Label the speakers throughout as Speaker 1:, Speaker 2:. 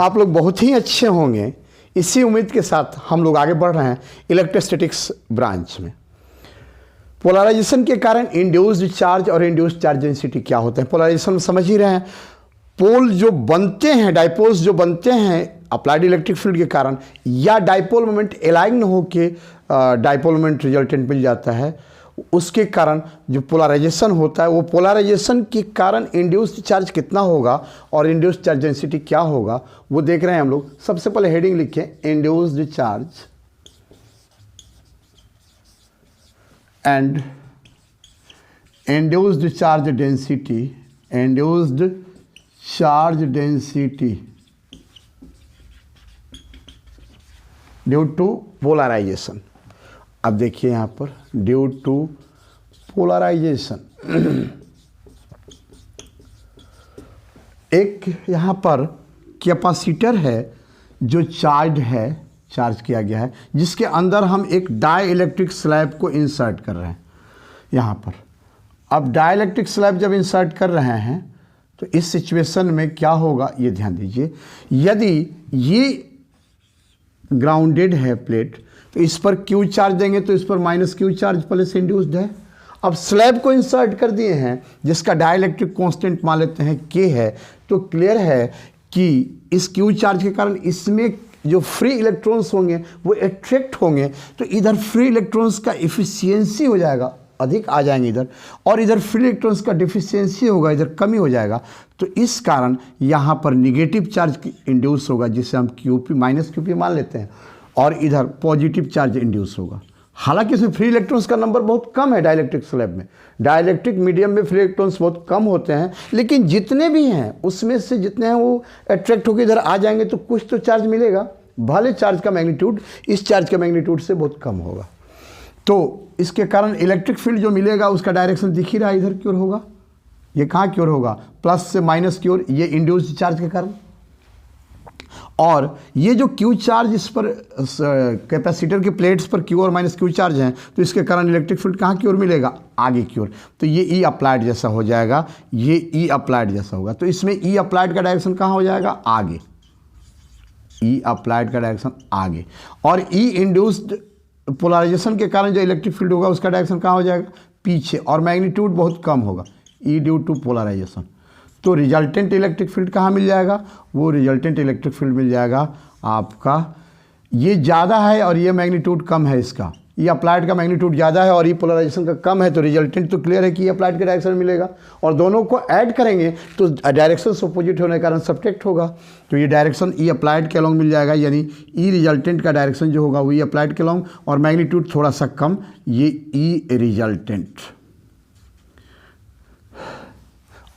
Speaker 1: आप लोग बहुत ही अच्छे होंगे। इसी उम्मीद के साथ हम लोग आगे बढ़ रहे हैं इलेक्ट्रोस्टैटिक्स ब्रांच में। पोलराइजेशन के कारण इंड्यूस्ड चार्ज और इंड्यूस्ड चार्ज डेंसिटी क्या होते हैं। पोलराइजेशन में समझ ही रहे हैं, पोल जो बनते हैं, डाइपोल्स जो बनते हैं अप्लाइड इलेक्ट्रिक फील्ड के कारण, या डाइपोल मोमेंट अलाइन होके डाइपोल मोमेंट रिजल्टेंट मिल जाता है, उसके कारण जो पोलराइजेशन होता है, वो पोलराइजेशन के कारण इंड्यूस्ड चार्ज कितना होगा और इंड्यूस्ड चार्ज डेंसिटी क्या होगा वो देख रहे हैं हम लोग। सबसे पहले हेडिंग लिखें, induced charge and induced charge density, induced charge density due to polarization. अब देखिए यहाँ पर ड्यू टू पोलराइजेशन, एक यहाँ पर कैपेसिटर है जो चार्ज किया गया है, जिसके अंदर हम एक डाई इलेक्ट्रिक स्लैब को इंसर्ट कर रहे हैं यहाँ पर। अब डाई इलेक्ट्रिक स्लैब जब इंसर्ट कर रहे हैं तो इस सिचुएशन में क्या होगा ये ध्यान दीजिए। यदि ये ग्राउंडेड है प्लेट तो इस पर क्यू चार्ज देंगे तो इस पर minus Q charge plus induced है। अब स्लैब को इंसर्ट कर दिए हैं जिसका डाइलेक्ट्रिक कांस्टेंट मान लेते हैं के है, तो क्लियर है कि इस क्यू चार्ज के कारण इसमें जो फ्री इलेक्ट्रॉन्स होंगे वो अट्रैक्ट होंगे, तो इधर फ्री इलेक्ट्रॉन्स का इफिशियंसी हो जाएगा, अधिक आ जाएंगे इधर, और इधर फ्री इलेक्ट्रॉन्स का डिफिशियंसी होगा, इधर कमी हो जाएगा। तो इस कारण यहाँ पर निगेटिव चार्ज इंड्यूस होगा जिसे हम क्यूपी माइनस क्यूपी मान लेते हैं, और इधर पॉजिटिव चार्ज इंड्यूस होगा। हालांकि इसमें फ्री इलेक्ट्रॉन्स का नंबर बहुत कम है डाइलेक्ट्रिक स्लैब में, डाइलेक्ट्रिक मीडियम में फ्री इलेक्ट्रॉन्स बहुत कम होते हैं, लेकिन जितने भी हैं उसमें से जितने हैं वो अट्रैक्ट होकर इधर आ जाएंगे तो कुछ तो चार्ज मिलेगा, भले चार्ज का मैग्नीट्यूड इस चार्ज के मैग्नीट्यूड से बहुत कम होगा। तो इसके कारण इलेक्ट्रिक फील्ड जो मिलेगा उसका डायरेक्शन दिख ही रहा है, इधर की ओर होगा। ये कहाँ की ओर होगा, प्लस से माइनस की ओर, ये इंड्यूस्ड चार्ज के कारण। और ये जो क्यू चार्ज इस पर कैपेसिटर के प्लेट्स पर क्यू और माइनस क्यू चार्ज हैं, तो इसके कारण इलेक्ट्रिक फील्ड कहाँ की ओर मिलेगा, आगे की ओर। तो ये ई अप्लाइड जैसा हो जाएगा, ये ई अप्लाइड जैसा होगा। तो इसमें ई अप्लाइड का डायरेक्शन कहाँ हो जाएगा, आगे, ई अप्लाइड का डायरेक्शन आगे। और ई इंड्यूस्ड पोलराइजेशन के कारण जो इलेक्ट्रिक फील्ड होगा उसका डायरेक्शन कहाँ हो जाएगा, पीछे, और मैग्नीट्यूड बहुत कम होगा, ई ड्यू टू पोलराइजेशन। तो रिजल्टेंट इलेक्ट्रिक फील्ड कहाँ मिल जाएगा, वो रिजल्टेंट इलेक्ट्रिक फील्ड मिल जाएगा आपका, ये ज़्यादा है और ये मैग्नीट्यूड कम है इसका, ये अप्लाइड का मैग्नीट्यूड ज़्यादा है और ये पोलराइजेशन का कम है, तो रिजल्टेंट तो क्लियर है कि ये अप्लाइड का डायरेक्शन मिलेगा। और दोनों को ऐड करेंगे तो डायरेक्शन अपोजिट होने के कारण सब्ट्रैक्ट होगा, तो ये डायरेक्शन ई अप्लाइड के अलॉन्ग मिल जाएगा, यानी ई रिजल्टेंट का डायरेक्शन जो होगा वो ई अप्लाइड के अलॉन्ग, और मैग्नीट्यूड थोड़ा सा कम, ये ई रिजल्टेंट।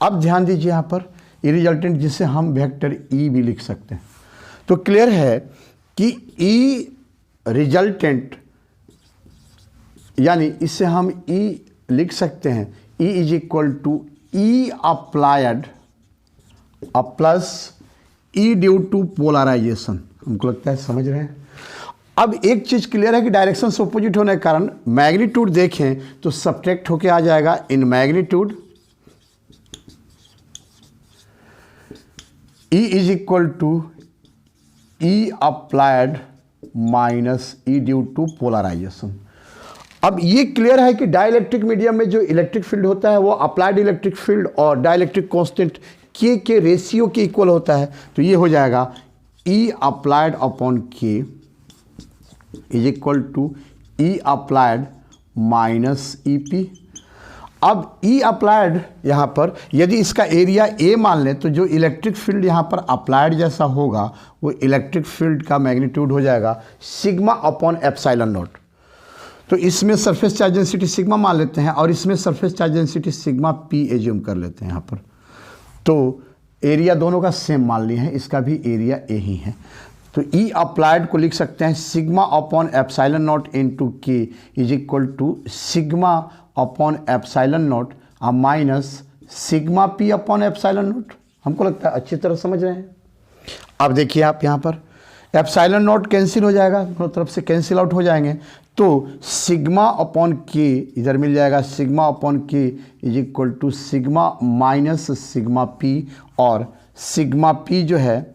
Speaker 1: अब ध्यान दीजिए यहाँ पर ई रिजल्टेंट, जिसे हम वेक्टर ई भी लिख सकते हैं। तो क्लियर है कि ई रिजल्टेंट यानी इससे हम ई लिख सकते हैं, E is equal to E applied plus E due to polarization. हमको लगता है समझ रहे हैं। अब एक चीज़ क्लियर है कि डायरेक्शन से अपोजिट होने के कारण मैग्नीट्यूड देखें तो सब्ट्रैक्ट होके आ जाएगा in magnitude, E is equal to E applied minus E due to polarization. अब ये क्लियर है कि डाइलेक्ट्रिक मीडियम में जो इलेक्ट्रिक फील्ड होता है वो अप्लाइड इलेक्ट्रिक फील्ड और डाइलेक्ट्रिक कांस्टेंट के रेशियो के इक्वल होता है। तो ये हो जाएगा E applied upon K is equal to E applied minus E P. अब ई अप्लाइड यहाँ पर यदि इसका एरिया ए मान लें तो जो इलेक्ट्रिक फील्ड यहाँ पर अप्लाइड जैसा होगा वो इलेक्ट्रिक फील्ड का मैग्नीट्यूड हो जाएगा सिग्मा अपॉन एप्सिलॉन नॉट। तो इसमें सरफेस चार्ज डेंसिटी सिग्मा मान लेते हैं और इसमें surface charge density sigma P assume कर लेते हैं यहाँ पर। तो एरिया दोनों का सेम मान लिए हैं, इसका भी एरिया ए ही है। तो ई अप्लाइड को लिख सकते हैं sigma upon epsilon nought into k is equal to sigma upon epsilon nought minus sigma P upon epsilon nought. हमको लगता है अच्छी तरह समझ रहे हैं। अब देखिए आप यहाँ पर एप्सिलॉन नॉट कैंसिल हो जाएगा, दोनों तरफ से कैंसिल आउट हो जाएंगे, तो सिग्मा अपॉन के इधर मिल जाएगा, sigma upon K is equal to sigma minus sigma P, और सिग्मा पी जो है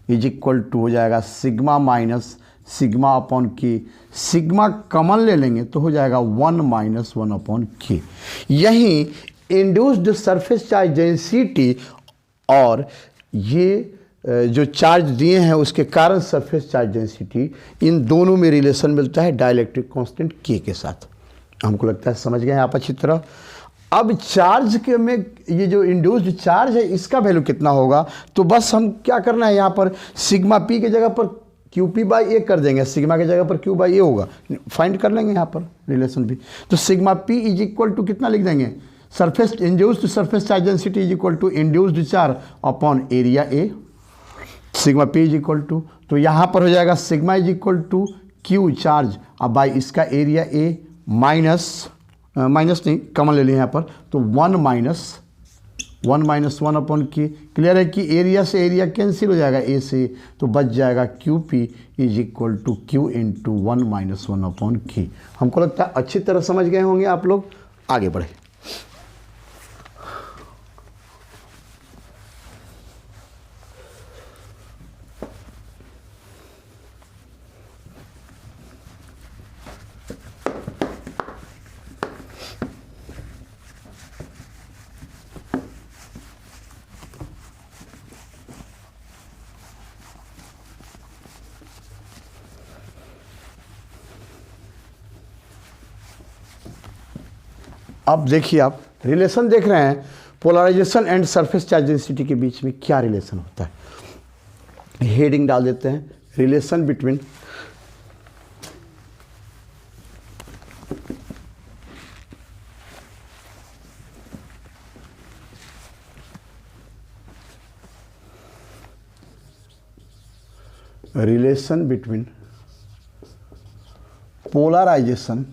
Speaker 1: इज इक्वल टू हो जाएगा sigma minus sigma upon K. Sigma common ले लेंगे तो हो जाएगा 1 माइनस 1 अपॉन के। यही इंड्यूस्ड सरफेस चार्ज डेंसिटी और ये जो चार्ज दिए हैं उसके कारण सरफेस चार्ज डेंसिटी, इन दोनों में रिलेशन मिलता है डाइलेक्ट्रिक कांस्टेंट के साथ। हमको लगता है समझ गए आप अच्छी तरह। अब चार्ज के में ये जो इंड्यूस्ड चार्ज है इसका वैल्यू कितना होगा, तो बस हम क्या करना है, यहाँ पर सिग्मा पी की जगह पर क्यू पी बाई ए कर देंगे, सिग्मा की जगह पर क्यू बाई ए होगा, फाइंड कर लेंगे यहाँ पर रिलेशन भी। तो sigma P is equal to कितना लिख देंगे, surface induced surface charge density is equal to induced charge upon area A. Sigma P is equal to, तो यहाँ पर हो जाएगा sigma is equal to Q charge अब बाई इसका एरिया ए माइनस नहीं कॉमन ले लिया यहाँ पर, तो 1 माइनस 1 अपॉन के। क्लियर है कि एरिया से एरिया कैंसिल हो जाएगा ए से, तो बच जाएगा Q P is equal to Q into 1 minus 1 upon K. हमको लगता है अच्छी तरह समझ गए होंगे आप लोग। आगे बढ़े। अब देखिए, आप रिलेशन देख रहे हैं polarization and surface charge density के बीच में क्या रिलेशन होता है। हेडिंग डाल देते हैं, relation between polarization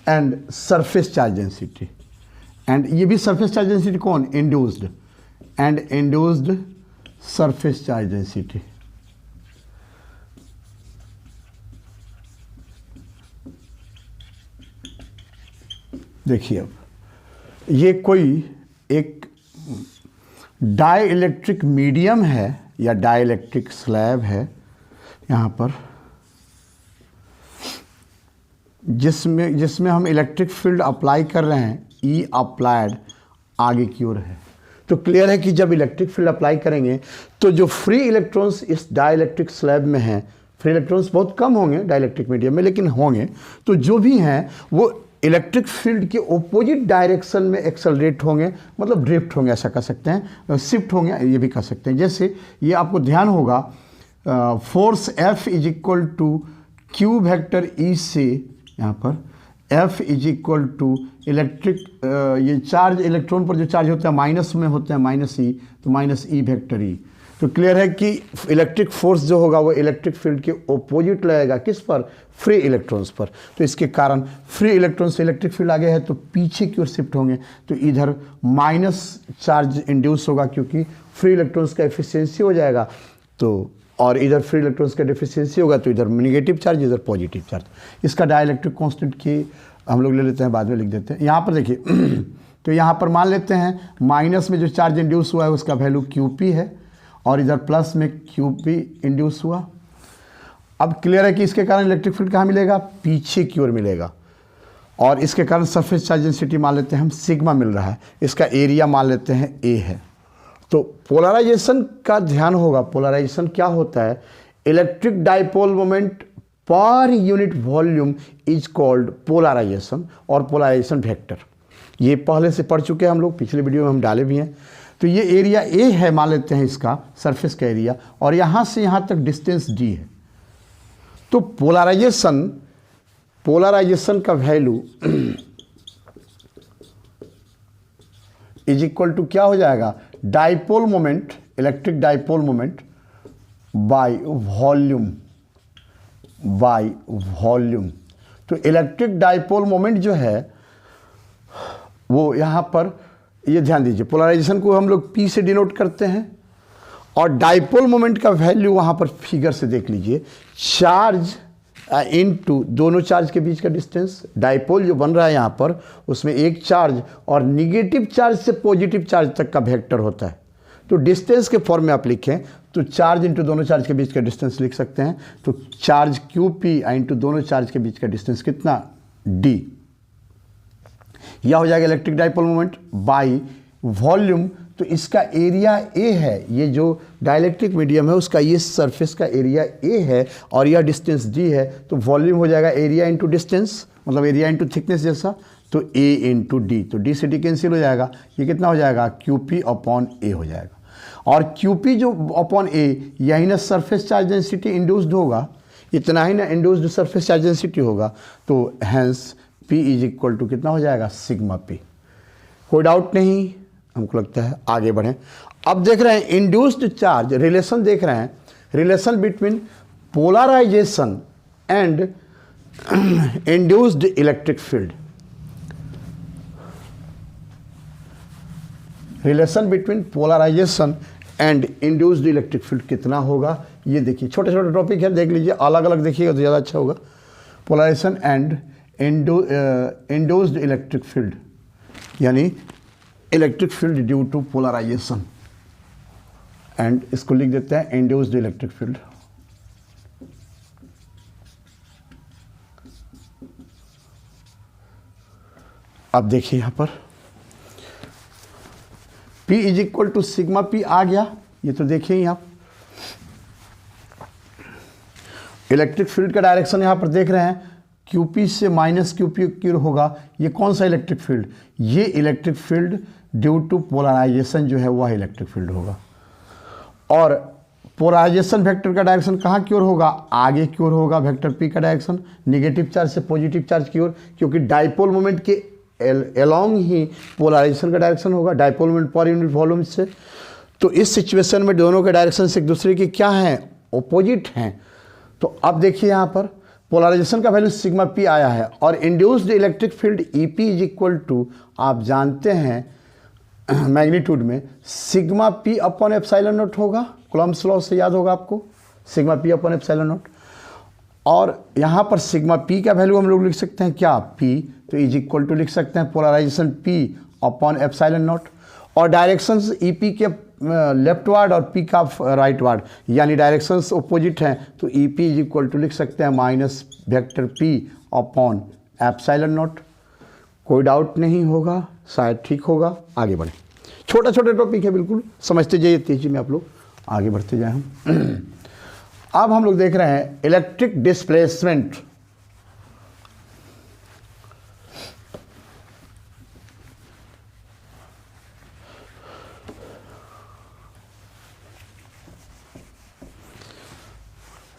Speaker 1: and surface charge density. And ये भी सरफेस चार्ज डेंसिटी कौन, induced, and induced surface charge density. देखिए, अब ये कोई एक डाई इलेक्ट्रिक मीडियम है या डाई इलेक्ट्रिक स्लैब है यहाँ पर, जिसमें हम इलेक्ट्रिक फील्ड अप्लाई कर रहे हैं, ई अप्लाइड आगे की ओर है। तो क्लियर है कि जब इलेक्ट्रिक फील्ड अप्लाई करेंगे तो जो फ्री इलेक्ट्रॉन्स इस डाइलेक्ट्रिक स्लैब में हैं, फ्री इलेक्ट्रॉन्स बहुत कम होंगे डाइलेक्ट्रिक मीडियम में, लेकिन होंगे, तो जो भी हैं वो इलेक्ट्रिक फील्ड के ऑपोजिट डायरेक्शन में एक्सेलरेट होंगे, मतलब ड्रिफ्ट होंगे, ऐसा कह सकते हैं, शिफ्ट होंगे, ये भी कह सकते हैं। जैसे ये आपको ध्यान होगा, force F is equal to Q vector E से, यहाँ पर F is equal to electric, ये चार्ज इलेक्ट्रॉन पर जो चार्ज होता है माइनस में होता है माइनस ई, तो माइनस ई वेक्टर ई। तो क्लियर है कि इलेक्ट्रिक फोर्स जो होगा वो इलेक्ट्रिक फील्ड के ऑपोजिट लगेगा, किस पर, फ्री इलेक्ट्रॉन्स पर। तो इसके कारण फ्री इलेक्ट्रॉन से इलेक्ट्रिक फील्ड आगे है तो पीछे की ओर शिफ्ट होंगे, तो इधर माइनस चार्ज इंड्यूस होगा क्योंकि फ्री इलेक्ट्रॉन्स का एफिशिएंसी हो जाएगा, तो और इधर फ्री इलेक्ट्रॉन्स का डेफिशिएंसी होगा तो इधर निगेटिव चार्ज, इधर पॉजिटिव चार्ज। इसका डाइलेक्ट्रिक कांस्टेंट की हम लोग ले लेते हैं, बाद में लिख देते हैं। यहाँ पर देखिए तो यहाँ पर मान लेते हैं माइनस में जो चार्ज इंड्यूस हुआ है उसका वैल्यू क्यूपी है, और इधर प्लस में क्यूपी इंड्यूस हुआ। अब क्लियर है कि इसके कारण इलेक्ट्रिक फील्ड कहाँ मिलेगा, पीछे की ओर मिलेगा, और इसके कारण सरफेस चार्ज डेंसिटी मान लेते हैं हम सिग्मा मिल रहा है, इसका एरिया मान लेते हैं ए है। तो पोलराइजेशन का ध्यान होगा, पोलराइजेशन क्या होता है, electric dipole moment per unit volume is called polarization, और पोलराइजेशन वेक्टर ये पहले से पढ़ चुके हैं हम लोग, पिछले वीडियो में हम डाले भी हैं। तो ये एरिया ए है मान लेते हैं इसका सरफेस का एरिया, और यहाँ से यहाँ तक डिस्टेंस डी है। तो पोलराइजेशन का वैल्यू इज इक्वल टू क्या हो जाएगा, dipole moment, electric dipole moment by volume. तो इलेक्ट्रिक डाइपोल मोमेंट जो है वो यहाँ पर, ये ध्यान दीजिए, पोलराइजेशन को हम लोग P से डिनोट करते हैं, और डाइपोल मोमेंट का वैल्यू वहाँ पर फिगर से देख लीजिए, चार्ज इनटू दोनों चार्ज के बीच का डिस्टेंस। डाइपोल जो बन रहा है यहाँ पर उसमें एक चार्ज और निगेटिव चार्ज से पॉजिटिव चार्ज तक का वेक्टर होता है, तो डिस्टेंस के फॉर्म में आप लिखें तो चार्ज इंटू दोनों चार्ज के बीच का डिस्टेंस लिख सकते हैं। तो चार्ज क्यू पी इंटू दोनों चार्ज के बीच का डिस्टेंस कितना, डी। यह हो जाएगा electric dipole moment by volume. तो इसका एरिया ए है, ये जो डाइलेक्ट्रिक मीडियम है उसका ये सरफेस का एरिया ए है और यह डिस्टेंस डी है। तो वॉल्यूम हो जाएगा एरिया इंटू डिस्टेंस, मतलब एरिया इंटू थिकनेस जैसा, तो ए इंटू डी। तो डी से डी कैंसिल हो जाएगा, ये कितना हो जाएगा, क्यू पी अपॉन ए हो जाएगा। और क्यू पी जो अपॉन ए, यही ना सरफेस चार्ज डेंसिटी इंड्यूस्ड होगा, इतना ही ना इंड्यूस्ड सरफेस चार्ज डेंसिटी होगा। तो hence P is equal to कितना हो जाएगा, सिग्मा पी। कोई डाउट नहीं, हमको लगता है आगे बढ़ें। अब देख रहे हैं इंड्यूस्ड चार्ज रिलेशन, देख रहे हैं relation between polarization and induced electric field. Relation between polarization and induced electric field कितना होगा, ये देखिए। छोटे छोटे टॉपिक है, देख लीजिए, अलग अलग देखिएगा तो ज़्यादा अच्छा होगा। Polarisation and induced electric field, यानी electric field due to polarisation, and इसको लिख देते हैं इंड्यूस्ड इलेक्ट्रिक फील्ड। अब देखिए यहां पर P is equal to sigma P आ गया, ये तो देखिए आप इलेक्ट्रिक फील्ड का डायरेक्शन यहां पर देख रहे हैं, QP से माइनस QP होगा। ये कौन सा इलेक्ट्रिक फील्ड, ये electric field due to polarization जो है वह इलेक्ट्रिक फील्ड होगा। और पोलराइजेशन वेक्टर का डायरेक्शन कहाँ की ओर होगा, आगे की ओर होगा। वेक्टर P का डायरेक्शन नेगेटिव चार्ज से पॉजिटिव चार्ज की ओर, क्योंकि डाइपोल मोमेंट के अलोंग ही पोलराइजेशन का डायरेक्शन होगा, dipole moment per unit volume से। तो इस सिचुएशन में दोनों के डायरेक्शन से एक दूसरे के क्या हैं, ऑपोजिट हैं। तो अब देखिए यहाँ पर पोलराइजेशन का वैल्यू सिग्मा पी आया है और induced electric field E P is equal to, आप जानते हैं मैग्नीट्यूड में sigma P upon epsilon naught होगा। कूलम्ब्स लॉ से याद होगा आपको, sigma P upon epsilon naught. और यहाँ पर सिग्मा पी का वैल्यू हम लोग लिख सकते हैं क्या, पी, तो इज इक्वल टू लिख सकते हैं polarization P upon epsilon naught. और डायरेक्शंस ई पी के लेफ्ट वार्ड और पी का राइट वार्ड, यानी डायरेक्शंस अपोजिट हैं, तो E P is equal to लिख सकते हैं minus vector P upon epsilon naught. कोई डाउट नहीं होगा, शायद ठीक होगा। आगे बढ़ें, छोटा छोटा टॉपिक है, बिल्कुल समझते जाइए, तेजी में आप लोग आगे बढ़ते जाए हम। अब हम लोग देख रहे हैं इलेक्ट्रिक डिस्प्लेसमेंट।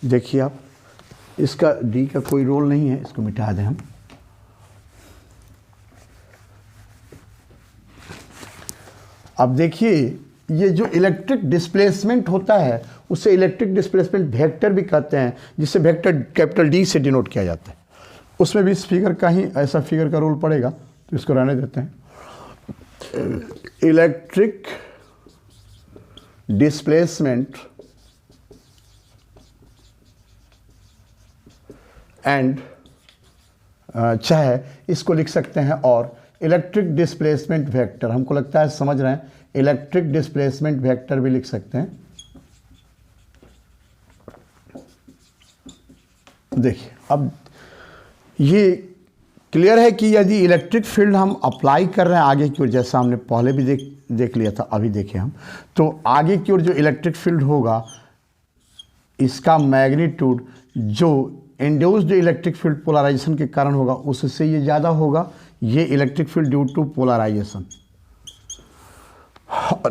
Speaker 1: देखिए आप, इसका डी का कोई रोल नहीं है, इसको मिटा दें हम। अब देखिए ये जो इलेक्ट्रिक डिस्प्लेसमेंट होता है उसे इलेक्ट्रिक डिस्प्लेसमेंट वेक्टर भी कहते हैं, जिसे वेक्टर कैपिटल डी से डिनोट किया जाता है। उसमें भी इस फिगर का ही ऐसा फिगर का रोल पड़ेगा, तो इसको रहने देते हैं। इलेक्ट्रिक डिस्प्लेसमेंट एंड चाहे इसको लिख सकते हैं, और इलेक्ट्रिक डिस्प्लेसमेंट वेक्टर, हमको लगता है समझ रहे हैं, इलेक्ट्रिक डिस्प्लेसमेंट वेक्टर भी लिख सकते हैं। देखिए अब ये क्लियर है कि यदि इलेक्ट्रिक फील्ड हम अप्लाई कर रहे हैं आगे की ओर, जैसा हमने पहले भी देख लिया था, अभी देखें हम, तो आगे की ओर जो इलेक्ट्रिक फील्ड होगा इसका मैग्नीट्यूड जो इंड्यूस्ड इलेक्ट्रिक फील्ड पोलराइजेशन के कारण होगा उससे ये ज़्यादा होगा, ये electric field due to polarization.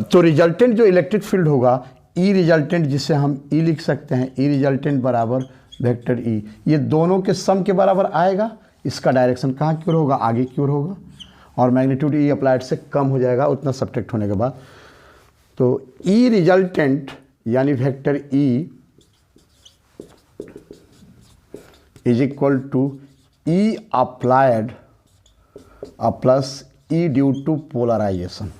Speaker 1: तो रिजल्टेंट जो इलेक्ट्रिक फील्ड होगा, ई रिजल्टेंट, जिसे हम ई लिख सकते हैं, ई रिजल्टेंट बराबर वेक्टर ई, ये दोनों के सम के बराबर आएगा। इसका डायरेक्शन कहाँ की ओर होगा, आगे की ओर होगा, और मैग्नीट्यूड ई अप्लाइड से कम हो जाएगा उतना सब्ट्रैक्ट होने के बाद। तो ई रिजल्टेंट यानी vector E is equal to E applied plus E due to polarisation,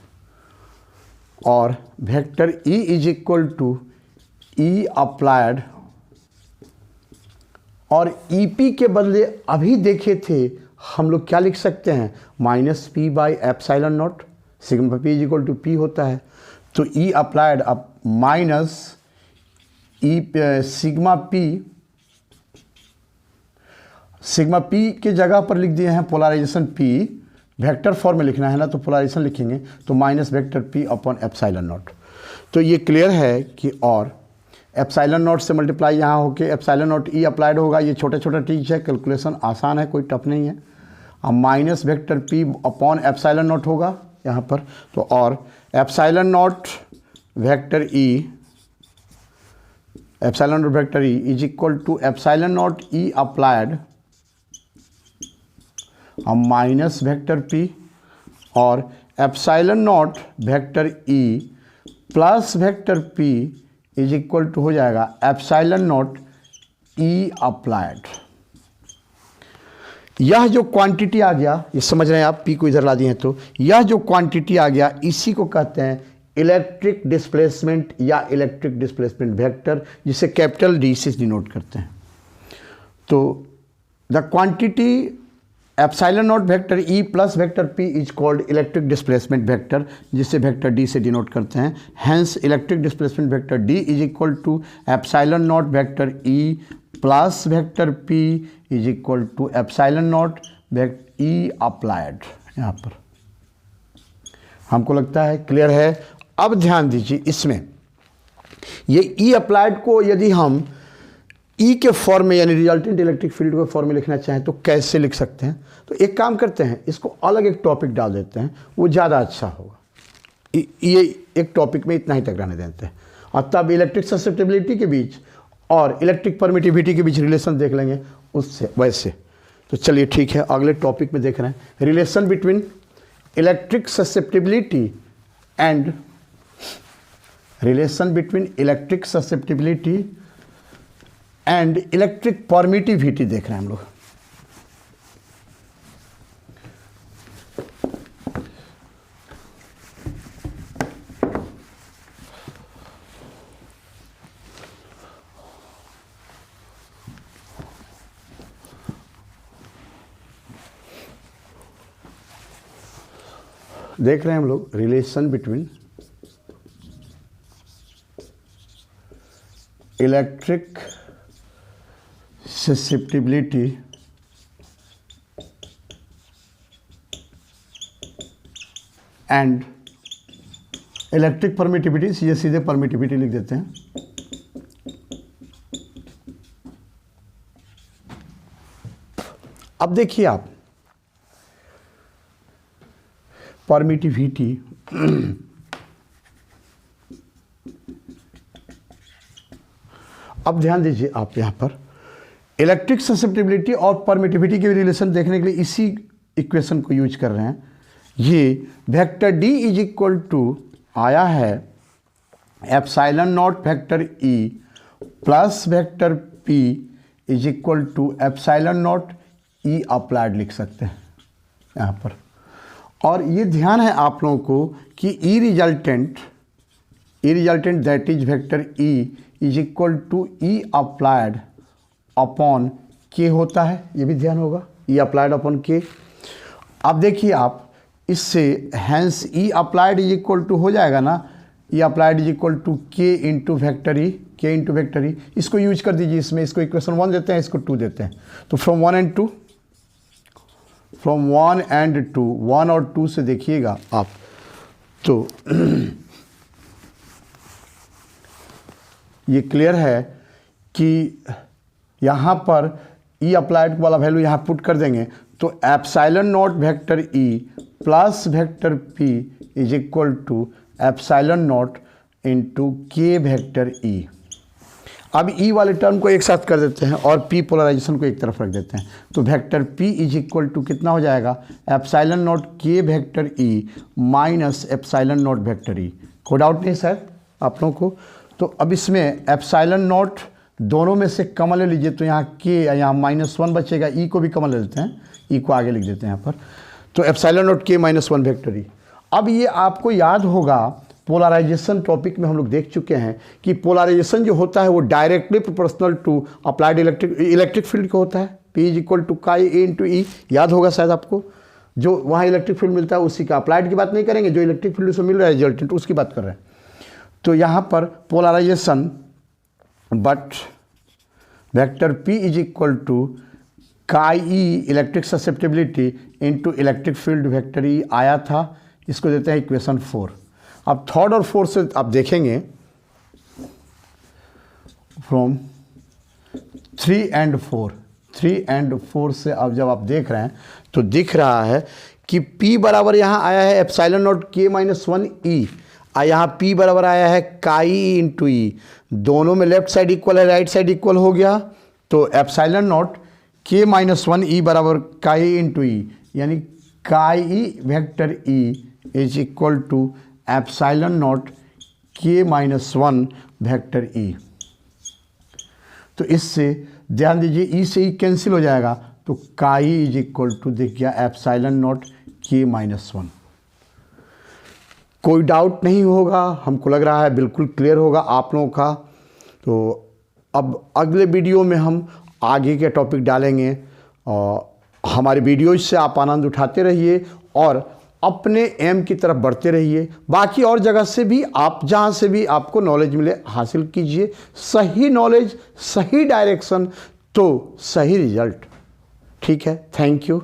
Speaker 1: और vector E is equal to E applied, और ई पी के बदले अभी देखे थे हम लोग क्या लिख सकते हैं, minus P by epsilon naught. Sigma P is equal to P होता है, तो ई अप्लाइड अब माइनस ई सिग्मा पी के जगह पर लिख दिए हैं पोलराइजेशन पी, वेक्टर फॉर्म में लिखना है ना तो पोलराइजेशन लिखेंगे तो minus vector P upon epsilon not. तो ये क्लियर है कि और एप्सिलॉन नॉट से मल्टीप्लाई यहाँ होके एप्सिलॉन नॉट ई अप्लाइड होगा। ये छोटा छोटा चीज़ है, कैलकुलेशन आसान है, कोई टफ नहीं है। अब minus vector P upon epsilon naught होगा यहाँ पर, तो और epsilon naught vector E is equal to epsilon naught E applied minus vector P और epsilon naught vector E plus vector P is equal to हो जाएगा एप्सिलॉन नॉट ई अप्लाइड। यह जो क्वांटिटी आ गया, ये समझ रहे हैं आप, पी को इधर ला दिए हैं, तो यह जो क्वांटिटी आ गया इसी को कहते हैं इलेक्ट्रिक डिस्प्लेसमेंट या इलेक्ट्रिक डिस्प्लेसमेंट वेक्टर, जिसे कैपिटल डी से डिनोट करते हैं। तो the quantity epsilon naught vector E plus vector P is called electric displacement vector, जिसे वेक्टर डी से डिनोट करते हैं। Hence electric displacement vector D is equal to epsilon naught vector E plus vector P is equal to epsilon naught E applied. यहाँ पर हमको लगता है clear है। अब ध्यान दीजिए, इसमें ये ई अप्लाइड को यदि हम ई के फॉर्म में यानी रिजल्टेंट इलेक्ट्रिक फील्ड के फॉर्म में लिखना चाहें तो कैसे लिख सकते हैं? तो एक काम करते हैं, इसको अलग एक टॉपिक डाल देते हैं, वो ज़्यादा अच्छा होगा। ये एक टॉपिक में इतना ही तक रहने देते हैं और तब इलेक्ट्रिक ससेप्टिबिलिटी के बीच और इलेक्ट्रिक परमिटिविटी के बीच रिलेशन देख लेंगे उससे वैसे। तो चलिए ठीक है, अगले टॉपिक में देख रहे हैं relation between electric susceptibility and electric permittivity देख रहे हैं हम लोग। देख रहे हैं हम लोग relation between electric susceptibility and electric permittivity, सीधे परमिटिविटी लिख देते हैं। अब देखिए आप परमिटिविटी अब ध्यान दीजिए आप यहाँ पर इलेक्ट्रिक ससेप्टिबिलिटी और परमिटिविटी के रिलेशन देखने के लिए इसी इक्वेशन को यूज कर रहे हैं। ये vector D is equal to आया है epsilon naught vector E plus vector P is equal to epsilon naught E applied लिख सकते हैं यहाँ पर। और ये ध्यान है आप लोगों को कि E resultant that is vector E is equal to E applied upon के होता है, ये भी ध्यान होगा, ई अप्लाइड अपॉन के। अब देखिए आप इससे hence E applied is equal to हो जाएगा ना, E applied is equal to K into vector E, इसको यूज कर दीजिए इसमें। इसको इक्वेशन 1 देते हैं, इसको 2 देते हैं। तो फ्रॉम 1 एंड 2 1 और 2 से देखिएगा आप तो ये क्लियर है कि यहाँ पर ई अप्लाइड वाला वैल्यू यहाँ पुट कर देंगे तो epsilon naught vector E plus vector P is equal to epsilon naught into K vector E. अब ई वाले टर्म को एक साथ कर देते हैं और पी पोलराइजेशन को एक तरफ रख देते हैं तो vector P is equal to कितना हो जाएगा epsilon naught K vector E minus epsilon naught vector E. कोई डाउट नहीं सर आप लोगों को? तो अब इसमें एप्सिलॉन नॉट दोनों में से कॉमन ले लीजिए तो यहाँ के यहाँ -1 बचेगा, ई को भी कॉमन ले लेते हैं, ई को आगे लिख देते हैं यहाँ पर। तो एप्सिलॉन नॉट के -1 वेक्टर ई। अब ये आपको याद होगा पोलराइजेशन टॉपिक में हम लोग देख चुके हैं कि पोलराइजेशन जो होता है वो directly proportional to applied electric field का होता है। पी इज इक्वल टू काई ए इंटू ई, याद होगा शायद आपको। जो वहाँ इलेक्ट्रिक फील्ड मिलता है उसी का, अप्लाइड की बात नहीं करेंगे, जो इलेक्ट्रिक फील्ड से मिल रहा है रिजल्टेंट उसकी बात कर रहे हैं। तो यहाँ पर polarisation but vector P is equal to chi E electric susceptibility into electric field vector E आया था। इसको देते हैं इक्वेशन 4। अब थर्ड और फोर्थ से आप देखेंगे फ्रॉम 3 and 4 से अब जब आप देख रहे हैं तो दिख रहा है कि P बराबर यहाँ आया है एप्सिलॉन नॉट K-1 E, और यहाँ P बराबर आया है काई ई इंटू ई। दोनों में लेफ्ट साइड इक्वल है, राइट साइड इक्वल हो गया, तो एप्सिलॉन नॉट K-1 E बराबर काई इंटू ई, यानी chi E vector E is equal to epsilon naught K-1 vector E. तो इससे ध्यान दीजिए ई से ई कैंसिल हो जाएगा, तो काई इज इक्वल टू दिख गया एप्सिलॉन नॉट K-1। कोई डाउट नहीं होगा, हमको लग रहा है बिल्कुल क्लियर होगा आप लोगों का। तो अब अगले वीडियो में हम आगे के टॉपिक डालेंगे, और हमारे वीडियोज से आप आनंद उठाते रहिए और अपने एम की तरफ बढ़ते रहिए। बाकी और जगह से भी आप जहाँ से भी आपको नॉलेज मिले हासिल कीजिए। सही नॉलेज, सही डायरेक्शन तो सही रिजल्ट। ठीक है, थैंक यू।